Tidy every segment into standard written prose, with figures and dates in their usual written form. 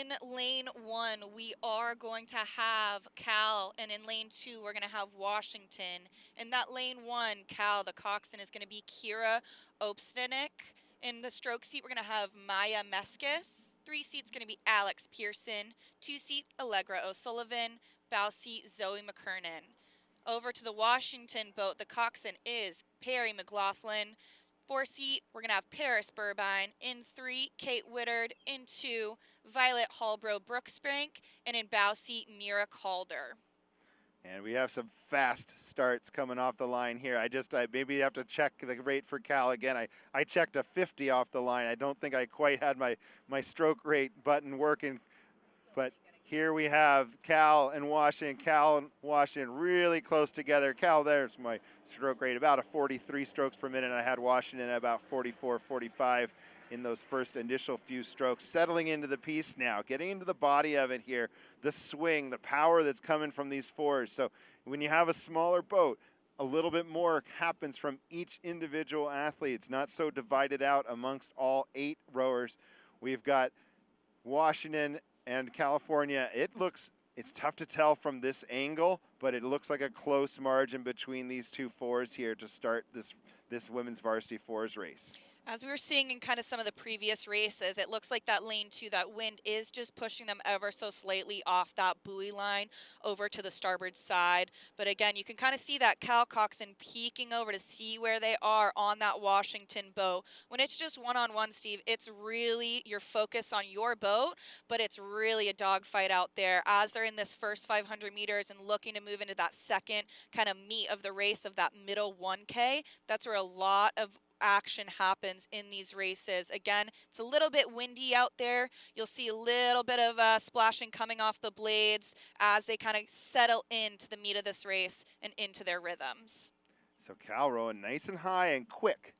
in lane 1, we are going to have Cal, and in lane 2, we're going to have Washington. In that lane 1, Cal, the coxswain, is going to be Kira Obstanek. In the stroke seat, we're going to have Maya Meskis. 3 seats going to be Alex Pearson. 2 seat, Allegra O'Sullivan. Bow seat, Zoe McKernan. Over to the Washington boat, the coxswain is Perry McLaughlin. 4 seat, we're going to have Paris Burbine. In 3, Kate Wittard. In 2, Violet Hallbro Brooksbank. And in bow seat, Mira Calder. And we have some fast starts coming off the line here. I maybe have to check the rate for Cal again. I checked a 50 off the line. I don't think I quite had my stroke rate button working, but here we have Cal and Washington. Cal and Washington really close together. Cal, there's my stroke rate, about a 43 strokes per minute. I had Washington at about 44, 45 in those first initial few strokes. Settling into the piece now, getting into the body of it here, the swing, the power that's coming from these fours. So when you have a smaller boat, a little bit more happens from each individual athlete. It's not so divided out amongst all 8 rowers. We've got Washington and California. It's tough to tell from this angle, but it looks like a close margin between these 2 fours here to start this women's varsity fours race. As we were seeing in kind of some of the previous races, it looks like that lane 2, that wind is just pushing them ever so slightly off that buoy line over to the starboard side. But again, you can kind of see that Cal coxswain peeking over to see where they are on that Washington boat. When it's just one-on-one, Steve, it's really your focus on your boat, but it's really a dogfight out there as they're in this first 500 meters and looking to move into that second kind of meat of the race of that middle 1K. That's where a lot of action happens in these races. Again, it's a little bit windy out there. You'll see a little bit of splashing coming off the blades as they kind of settle into the meat of this race and into their rhythms. So Cal rowing nice and high and quick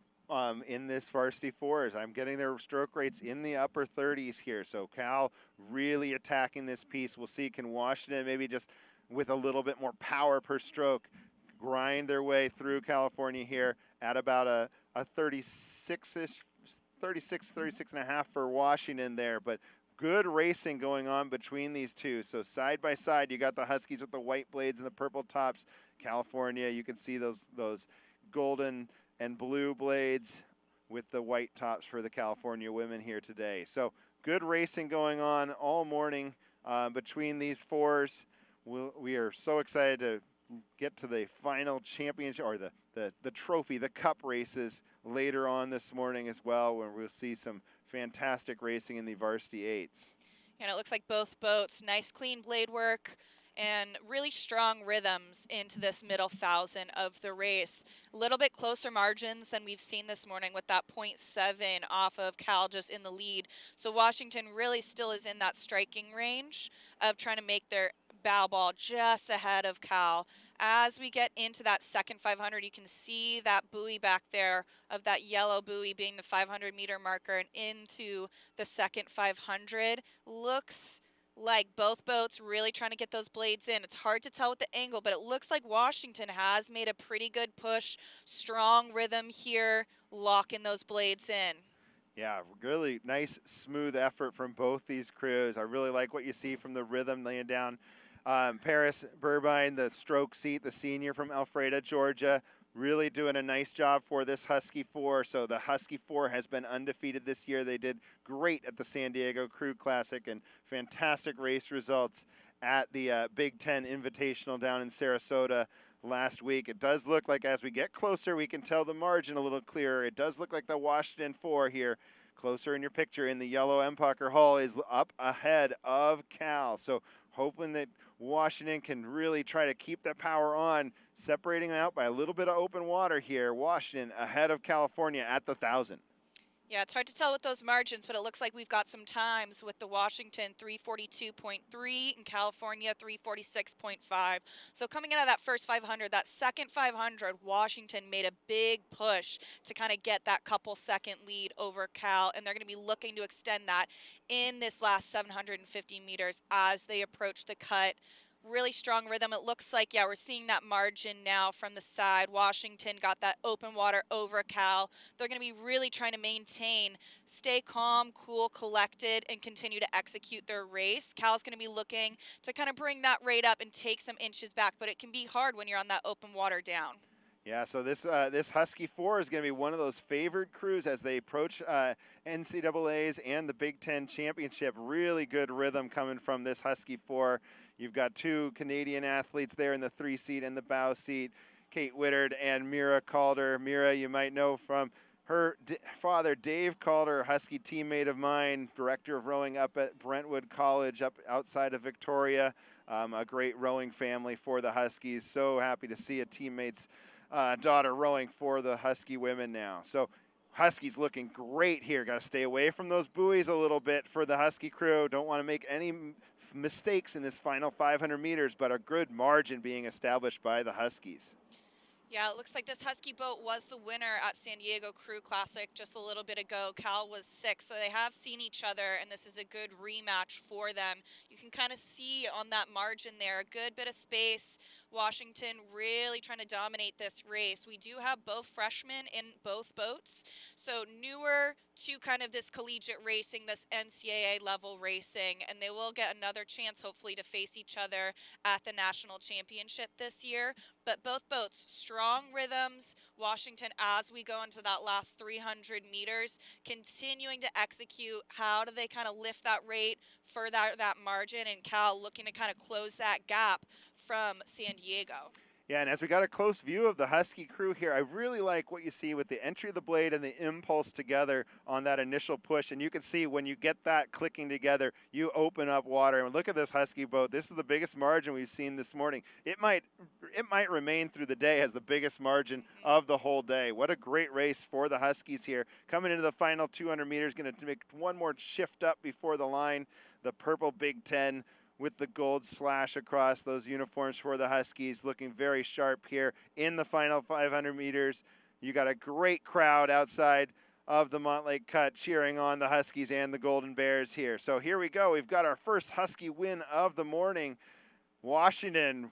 in this varsity fours. I'm getting their stroke rates in the upper 30s here. So Cal really attacking this piece. We'll see, can Washington maybe just with a little bit more power per stroke grind their way through California here at about a 36-ish, 36 and a half for Washington there, but good racing going on between these two. So side by side, you got the Huskies with the white blades and the purple tops. California, you can see those golden and blue blades with the white tops for the California women here today. So good racing going on all morning between these fours. We are so excited to get to the final championship, or the trophy, the cup races later on this morning as well, where we'll see some fantastic racing in the varsity 8s. And it looks like both boats, nice clean blade work and really strong rhythms into this middle 1,000 of the race. A little bit closer margins than we've seen this morning with that 0.7 off of Cal just in the lead. So Washington really still is in that striking range of trying to make their bow ball just ahead of Cal. As we get into that second 500, you can see that buoy back there of that yellow buoy being the 500-meter marker, and into the second 500. Looks like both boats really trying to get those blades in. It's hard to tell with the angle, but it looks like Washington has made a pretty good push. Strong rhythm here, locking those blades in. Yeah, really nice, smooth effort from both these crews. I really like what you see from the rhythm laying down. Paris Burbine, the stroke seat, the senior from Alpharetta, Georgia, really doing a nice job for this Husky 4. So the Husky 4 has been undefeated this year. They did great at the San Diego Crew Classic and fantastic race results at the Big Ten Invitational down in Sarasota last week. It does look like as we get closer, we can tell the margin a little clearer. It does look like the Washington 4 here, closer in your picture in the yellow Empacher hull, is up ahead of Cal. So hoping that Washington can really try to keep that power on, separating out by a little bit of open water here. Washington ahead of California at the 1,000. Yeah, it's hard to tell with those margins, but it looks like we've got some times with the Washington 342.3 and California 346.5. So coming out of that first 500, that second 500, Washington made a big push to kind of get that couple second lead over Cal, and they're going to be looking to extend that in this last 750 meters as they approach the cut. really strong rhythm. It looks like, yeah, we're seeing that margin now from the side. Washington got that open water over Cal. They're going to be really trying to maintain, stay calm, cool, collected, and continue to execute their race. Cal's going to be looking to kind of bring that rate up and take some inches back, but it can be hard when you're on that open water down. Yeah, so this Husky 4 is going to be one of those favored crews as they approach NCAA's and the Big Ten Championship. Really good rhythm coming from this Husky 4. You've got two Canadian athletes there in the 3 seat and the bow seat, Kate Wittard and Mira Calder. Mira, you might know from her father, Dave Calder, Husky teammate of mine, director of rowing up at Brentwood College up outside of Victoria. A great rowing family for the Huskies. So happy to see a teammate's daughter rowing for the Husky women now. So Huskies looking great here. Got to stay away from those buoys a little bit for the Husky crew. Don't want to make any mistakes in this final 500 meters, but a good margin being established by the Huskies. Yeah, it looks like this Husky boat was the winner at San Diego Crew Classic just a little bit ago. Cal was 6, so they have seen each other, and this is a good rematch for them. You can kind of see on that margin there, a good bit of space. Washington really trying to dominate this race. We do have both freshmen in both boats, so newer to kind of this collegiate racing, this NCAA level racing, and they will get another chance hopefully to face each other at the national championship this year. But both boats, strong rhythms. Washington, as we go into that last 300 meters, continuing to execute. How do they kind of lift that rate for that margin? And Cal looking to kind of close that gap from San Diego. Yeah, and as we got a close view of the Husky crew here, I really like what you see with the entry of the blade and the impulse together on that initial push. And you can see when you get that clicking together, you open up water. And look at this Husky boat. This is the biggest margin we've seen this morning. It might remain through the day as the biggest margin of the whole day. What a great race for the Huskies here. Coming into the final 200 meters, going to make one more shift up before the line. The purple Big Ten with the gold slash across those uniforms for the Huskies, looking very sharp here in the final 500 meters. You got a great crowd outside of the Montlake Cut cheering on the Huskies and the Golden Bears here. So here we go. We've got our first Husky win of the morning. Washington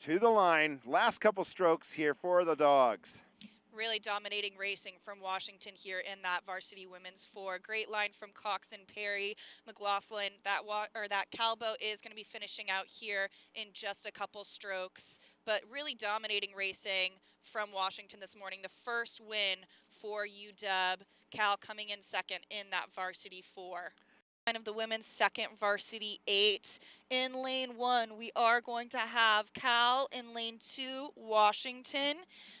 to the line. Last couple strokes here for the Dogs. Really dominating racing from Washington here in that varsity women's 4. Great line from Cox and Perry. McLaughlin, that Cal boat is going to be finishing out here in just a couple strokes. But really dominating racing from Washington this morning. The first win for UW. Cal coming in second in that varsity 4. Of the women's second varsity 8. In lane 1, we are going to have Cal. In lane 2, Washington.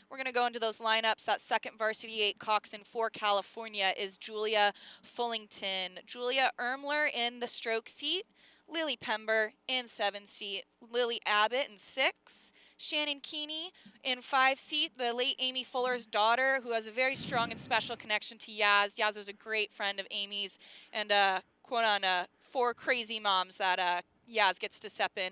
We're going to go into those lineups. That second varsity 8, Coxon for California, is Julia Fullington. Julia Ermler in the stroke seat. Lily Pember in 7 seat. Lily Abbott in 6. Shannon Keeney in 5 seat, the late Amy Fuller's daughter, who has a very strong and special connection to Yaz. Yaz was a great friend of Amy's, and quote on 4 crazy moms that Yaz gets to step in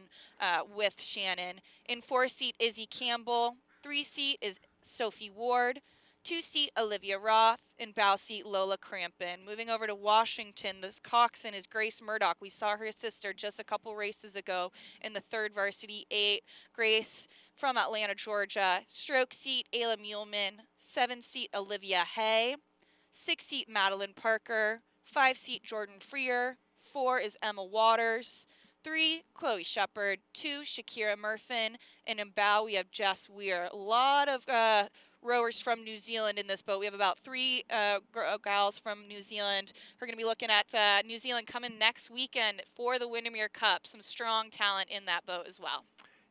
with Shannon. In 4 seat, Izzy Campbell. 3 seat is Sophie Ward. 2 seat, Olivia Roth. In bow seat, Lola Crampon. Moving over to Washington, the coxswain is Grace Murdoch. We saw her sister just a couple races ago in the 3rd varsity 8. Grace from Atlanta, Georgia. Stroke seat, Ayla Muehlman. 7 seat, Olivia Hay. 6 seat, Madeline Parker. 5 seat, Jordan Freer. 4 is Emma Waters. 3, Chloe Shepard. 2, Shakira Murfin. And in bow, we have Jess Weir. A lot of rowers from New Zealand in this boat. We have about 3 gals from New Zealand. We're going to be looking at New Zealand coming next weekend for the Windermere Cup. Some strong talent in that boat as well.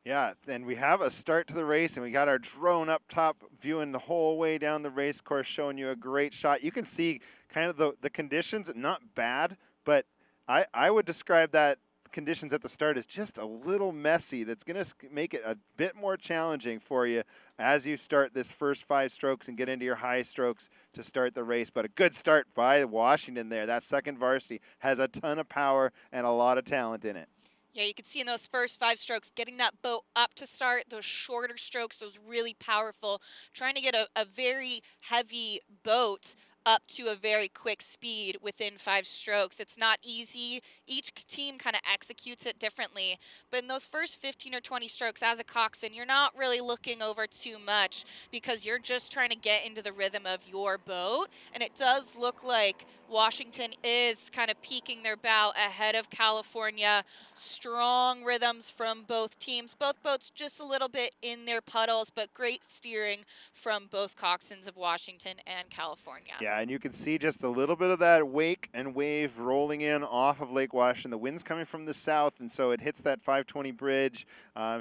Yeah, and we have a start to the race, and we got our drone up top viewing the whole way down the race course, showing you a great shot. You can see kind of the conditions, not bad, but I would describe that conditions at the start is just a little messy. That's going to make it a bit more challenging for you as you start this first 5 strokes and get into your high strokes to start the race. But a good start by Washington there. That second varsity has a ton of power and a lot of talent in it. Yeah, you can see in those first 5 strokes, getting that boat up to start, those shorter strokes, those really powerful, trying to get a very heavy boat up to a very quick speed within 5 strokes. It's not easy. Each team kind of executes it differently. But in those first 15 or 20 strokes as a coxswain, you're not really looking over too much because you're just trying to get into the rhythm of your boat. And it does look like Washington is kind of peaking their bow ahead of California. Strong rhythms from both teams. Both boats just a little bit in their puddles, but great steering from both coxswains of Washington and California. Yeah, and you can see just a little bit of that wake and wave rolling in off of Lake Washington. The wind's coming from the south, and so it hits that 520 bridge,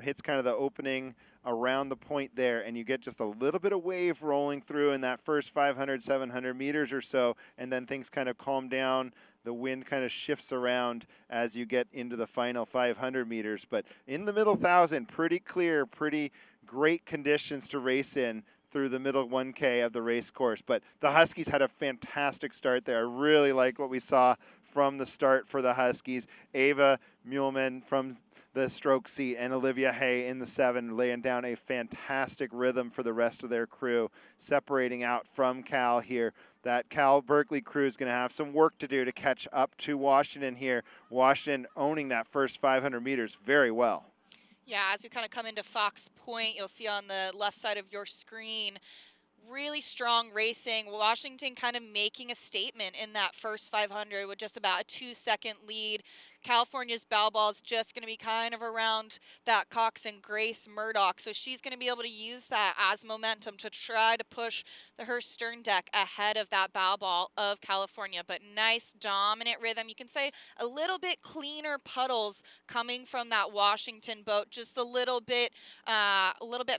hits kind of the opening around the point there, and you get just a little bit of wave rolling through in that first 500, 700 meters or so, and then things kind of calm down. The wind kind of shifts around as you get into the final 500 meters. But in the middle 1,000, pretty clear, pretty great conditions to race in through the middle 1K of the race course. But the Huskies had a fantastic start there. I really like what we saw from the start for the Huskies. Ava Muehlman from the stroke seat and Olivia Hay in the 7 laying down a fantastic rhythm for the rest of their crew, separating out from Cal here. That Cal Berkeley crew is going to have some work to do to catch up to Washington here. Washington owning that first 500 meters very well. Yeah, as we kind of come into Fox Point, you'll see on the left side of your screen, really strong racing. Washington kind of making a statement in that first 500 with just about a 2-second lead. California's bow ball is just going to be kind of around that coxswain Grace Murdoch, so she's going to be able to use that as momentum to try to push her stern deck ahead of that bow ball of California. But nice dominant rhythm. You can say a little bit cleaner puddles coming from that Washington boat, just a little bit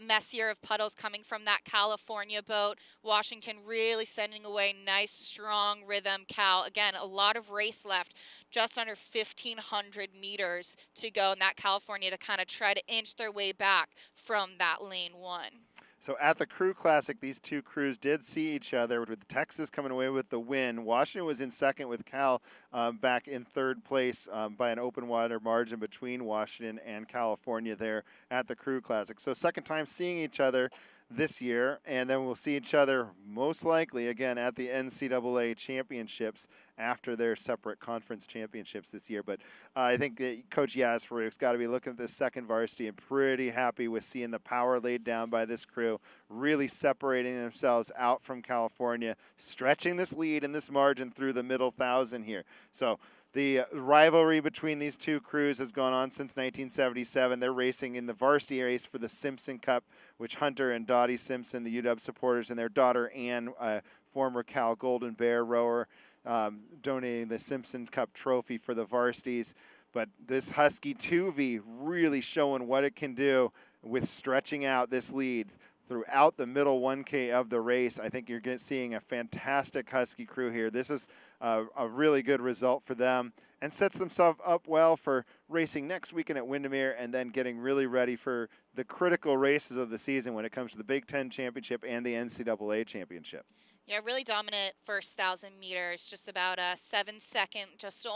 messier of puddles coming from that California boat. Washington really sending away nice, strong rhythm. Cal, again, a lot of race left, just under 1,500 meters to go, and that California to kind of try to inch their way back from that lane 1. So at the Crew Classic, these two crews did see each other, with Texas coming away with the win. Washington was in second with Cal back in third place by an open water margin between Washington and California there at the Crew Classic. So second time seeing each other this year, and then we'll see each other most likely again at the NCAA championships after their separate conference championships this year. But I think Coach Yasfarouk's got to be looking at this second varsity and pretty happy with seeing the power laid down by this crew, really separating themselves out from California, stretching this lead and this margin through the middle 1,000 here. So the rivalry between these two crews has gone on since 1977. They're racing in the varsity race for the Simpson Cup, which Hunter and Dottie Simpson, the UW supporters, and their daughter Ann, former Cal Golden Bear rower, donating the Simpson Cup trophy for the varsities. But this Husky 2V really showing what it can do with stretching out this lead throughout the middle 1K of the race. I think you're seeing a fantastic Husky crew here. This is a really good result for them and sets themselves up well for racing next weekend at Windermere and then getting really ready for the critical races of the season when it comes to the Big Ten Championship and the NCAA Championship. Yeah, really dominant first 1,000 meters, just about a 7-second, just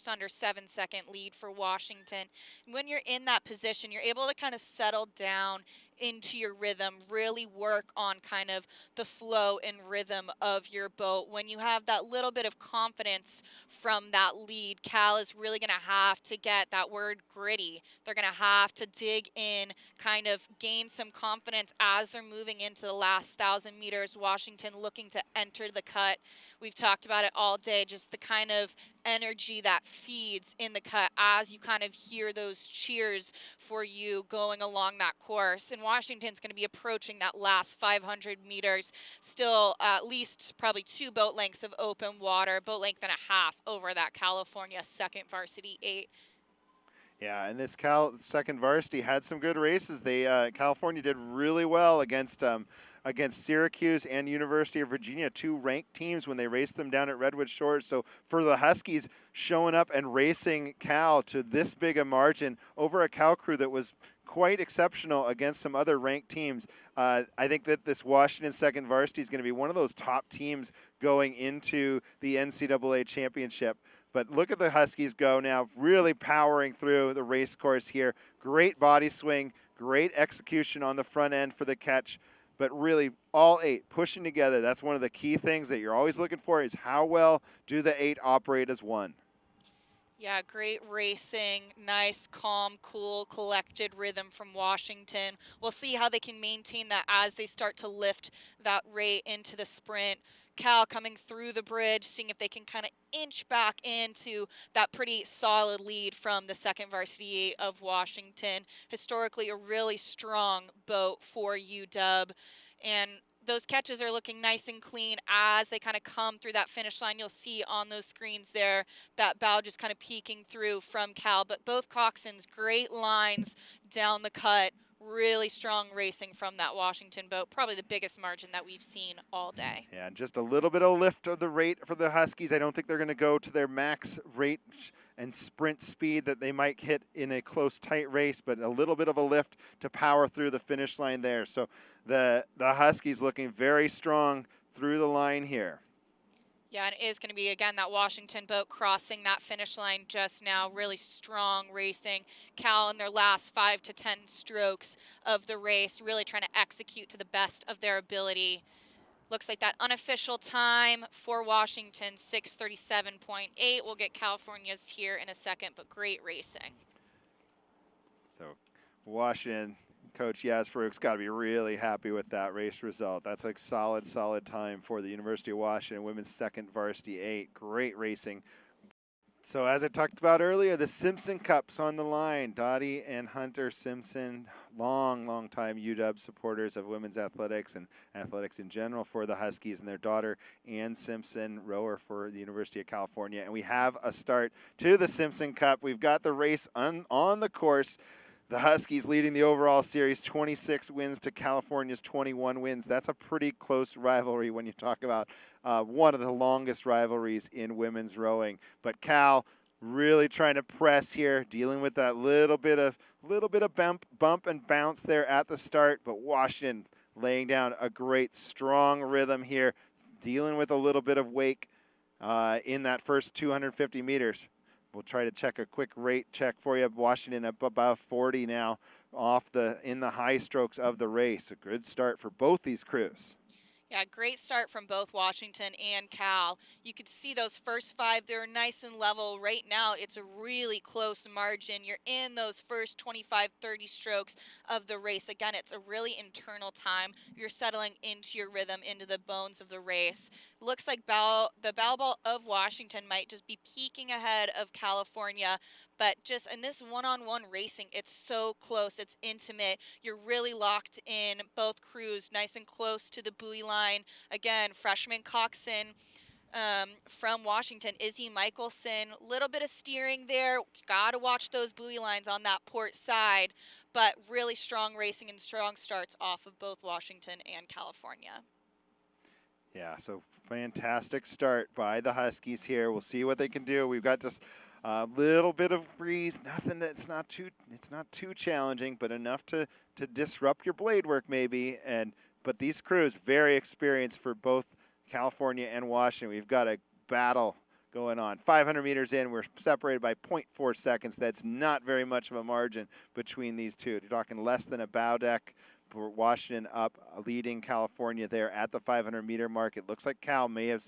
under 7-second lead for Washington. When you're in that position, you're able to kind of settle down into your rhythm, really work on kind of the flow and rhythm of your boat. When you have that little bit of confidence from that lead, Cal is really going to have to get that word gritty. They're going to have to dig in, kind of gain some confidence as they're moving into the last 1,000 meters. Washington looking to enter the cut. We've talked about it all day, just the kind of energy that feeds in the cut as you kind of hear those cheers for you going along that course. And Washington's going to be approaching that last 500 meters, still at least probably 2 boat lengths of open water, boat length and a half over that California second varsity 8. Yeah, and this Cal second varsity had some good races. They California did really well against Syracuse and University of Virginia, 2 ranked teams when they raced them down at Redwood Shores. So for the Huskies showing up and racing Cal to this big a margin over a Cal crew that was quite exceptional against some other ranked teams. I think that this Washington second varsity is going to be one of those top teams going into the NCAA championship. But look at the Huskies go now, really powering through the race course here. Great body swing, great execution on the front end for the catch. but really all 8 pushing together. That's one of the key things that you're always looking for, is how well do the 8 operate as one. Yeah, great racing, nice, calm, cool, collected rhythm from Washington. We'll see how they can maintain that as they start to lift that rate into the sprint. Cal coming through the bridge, seeing if they can kind of inch back into that pretty solid lead from the second varsity of Washington. Historically, a really strong boat for UW. And those catches are looking nice and clean as they kind of come through that finish line. You'll see on those screens there that bow just kind of peeking through from Cal. But both coxswains, great lines down the cut. Really strong racing from that Washington boat. Probably the biggest margin that we've seen all day. Yeah, just a little bit of lift of the rate for the Huskies. I don't think they're going to go to their max rate and sprint speed that they might hit in a close, tight race, but a little bit of a lift to power through the finish line there. So the Huskies looking very strong through the line here. Yeah, and it is going to be, again, that Washington boat crossing that finish line just now. Really strong racing. Cal in their last 5 to 10 strokes of the race, really trying to execute to the best of their ability. Looks like that unofficial time for Washington, 6:37.8. We'll get California's here in a second, but great racing. So Washington, Coach Yaz Farouk's got to be really happy with that race result. That's a solid, solid time for the University of Washington women's second varsity 8. Great racing. So as I talked about earlier, the Simpson Cup's on the line. Dottie and Hunter Simpson, long time UW supporters of women's athletics and athletics in general for the Huskies, and their daughter, Ann Simpson, rower for the University of California. And we have a start to the Simpson Cup. We've got the race on the course. The Huskies leading the overall series, 26 wins to California's 21 wins. That's a pretty close rivalry when you talk about one of the longest rivalries in women's rowing. But Cal really trying to press here, dealing with that little bit of bump and bounce there at the start. But Washington laying down a great strong rhythm here, dealing with a little bit of wake in that first 250 meters. We'll try to check a quick rate check for you. Washington up about 40 now in the high strokes of the race. A good start for both these crews. Yeah, great start from both Washington and Cal. You could see those first 5, they're nice and level. Right now, it's a really close margin. You're in those first 25, 30 strokes of the race. Again, it's a really internal time. You're settling into your rhythm, into the bones of the race. Looks like the bow ball of Washington might just be peaking ahead of California, but just in this one-on-one racing, it's so close, it's intimate. You're really locked in, both crews nice and close to the buoy line. Again, freshman coxswain from Washington, Izzy Michelson, little bit of steering there. Got to watch those buoy lines on that port side, but really strong racing and strong starts off of both Washington and California. Yeah, so fantastic start by the Huskies here. We'll see what they can do. We've got just a little bit of breeze, nothing that's not too challenging, but enough to disrupt your blade work maybe. But these crews very experienced for both California and Washington. We've got a battle going on. 500 meters in, we're separated by 0.4 seconds. That's not very much of a margin between these two. You're talking less than a bow deck. Washington up, leading California there at the 500-meter mark. It looks like Cal may have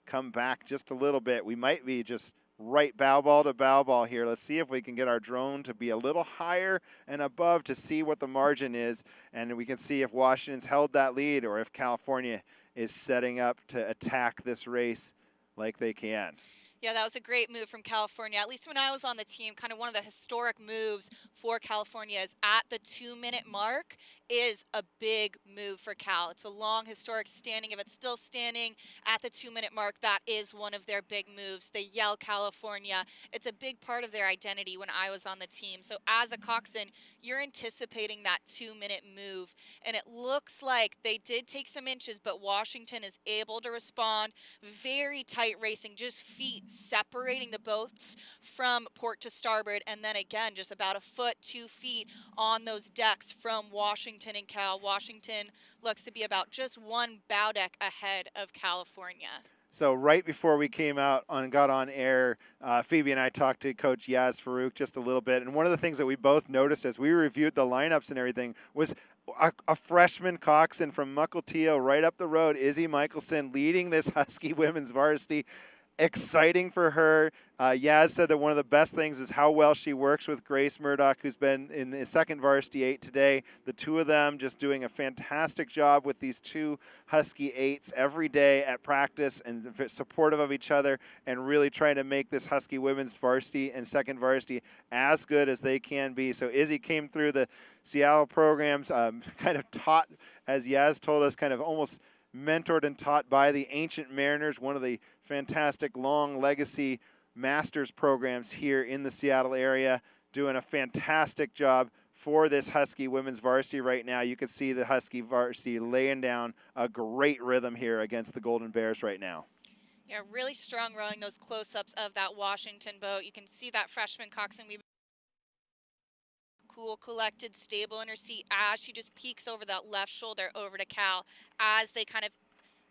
come back just a little bit. We might be just right bow ball to bow ball here. Let's see if we can get our drone to be a little higher and above to see what the margin is, and we can see if Washington's held that lead or if California is setting up to attack this race like they can. Yeah, that was a great move from California. At least when I was on the team, kind of one of the historic moves for California is at the 2-minute mark is a big move for Cal. It's a long historic standing. If it's still standing at the 2-minute mark, that is one of their big moves. They yell California. It's a big part of their identity when I was on the team. So as a coxswain, you're anticipating that 2-minute move. And it looks like they did take some inches, but Washington is able to respond. Very tight racing, just feet separating the boats from port to starboard. And then again, just about a foot, 2 feet on those decks from Washington and Cal. Washington looks to be about just 1 bow deck ahead of California. So right before we came out on got on air, Phoebe and I talked to Coach Yaz Farouk just a little bit, and one of the things that we both noticed as we reviewed the lineups and everything was a freshman coxswain from Mukilteo right up the road, Izzy Michelson, leading this Husky women's varsity. Exciting for her. Yaz said that one of the best things is how well she works with Grace Murdoch, who's been in the second varsity 8 today. The two of them just doing a fantastic job with these two Husky 8s every day at practice and supportive of each other and really trying to make this Husky women's varsity and second varsity as good as they can be. So Izzy came through the Seattle programs, kind of taught, as Yaz told us, kind of almost mentored and taught by the Ancient Mariners, one of the fantastic long legacy masters programs here in the Seattle area, doing a fantastic job for this Husky women's varsity right now. You can see the Husky varsity laying down a great rhythm here against the Golden Bears right now. Yeah, really strong rowing, those close-ups of that Washington boat. You can see that freshman coxswain. Cool, collected, stable in her seat as she just peeks over that left shoulder over to Cal as they kind of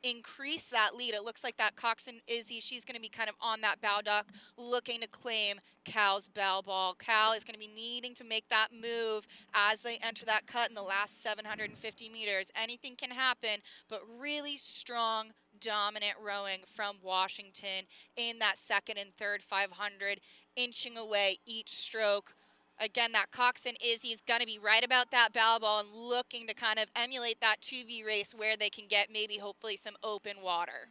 increase that lead. It looks like that coxswain Izzy, she's going to be kind of on that bow dock looking to claim Cal's bow ball. Cal is going to be needing to make that move as they enter that cut in the last 750 meters. Anything can happen, but really strong, dominant rowing from Washington in that second and third 500, inching away each stroke. Again, that coxswain Izzy is going to be right about that bow ball and looking to kind of emulate that 2V race where they can get maybe hopefully some open water.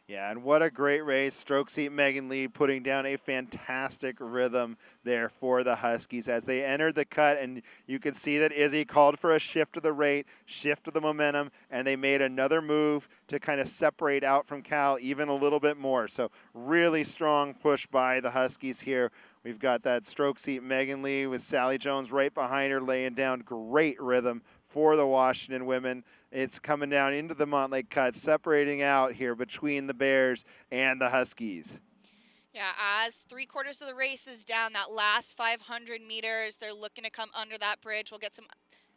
Yeah, and what a great race. Stroke seat Megan Lee putting down a fantastic rhythm there for the Huskies as they entered the cut, and you can see that Izzy called for a shift of the rate, shift of the momentum, and they made another move to kind of separate out from Cal even a little bit more. So really strong push by the Huskies here. We've got that stroke seat Megan Lee with Sally Jones right behind her, laying down great rhythm for the Washington women. It's coming down into the Montlake Cut, separating out here between the Bears and the Huskies. Yeah, as 3/4 of the race is down, that last 500 meters, they're looking to come under that bridge. We'll get some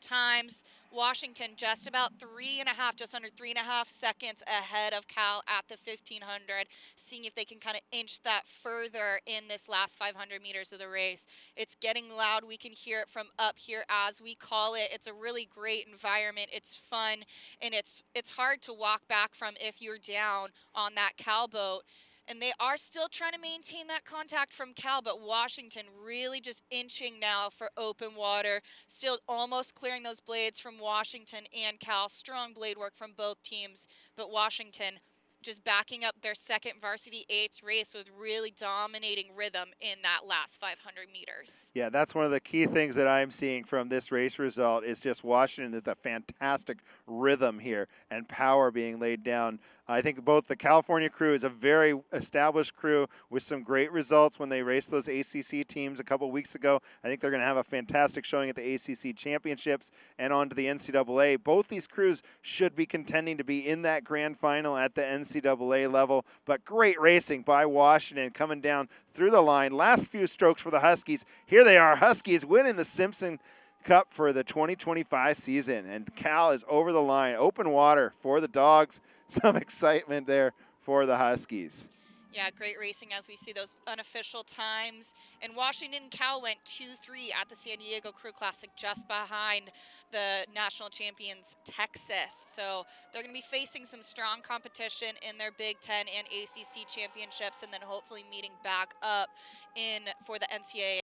times. Washington just about 3.5, just under 3.5 seconds ahead of Cal at the 1500, seeing if they can kind of inch that further in this last 500 meters of the race. It's getting loud. We can hear it from up here as we call it. It's a really great environment. It's fun, and it's hard to walk back from if you're down on that Cal boat. And they are still trying to maintain that contact from Cal, but Washington really just inching now for open water, still almost clearing those blades from Washington and Cal. Strong blade work from both teams, but Washington just backing up their second varsity 8s race with really dominating rhythm in that last 500 meters. Yeah, that's one of the key things that I'm seeing from this race result is just Washington with a fantastic rhythm here and power being laid down. I think both the California crew is a very established crew with some great results when they raced those ACC teams a couple weeks ago. I think they're going to have a fantastic showing at the ACC championships and on to the NCAA. Both these crews should be contending to be in that grand final at the NCAA level, but great racing by Washington coming down through the line. Last few strokes for the Huskies. Here they are, Huskies winning the Simpson Cup for the 2025 season, and Cal is over the line. Open water for the Dogs. Some excitement there for the Huskies. Yeah, great racing as we see those unofficial times. And Washington Cal went 2-3 at the San Diego Crew Classic, just behind the national champions Texas. So they're going to be facing some strong competition in their Big Ten and ACC championships, and then hopefully meeting back up in for the NCAA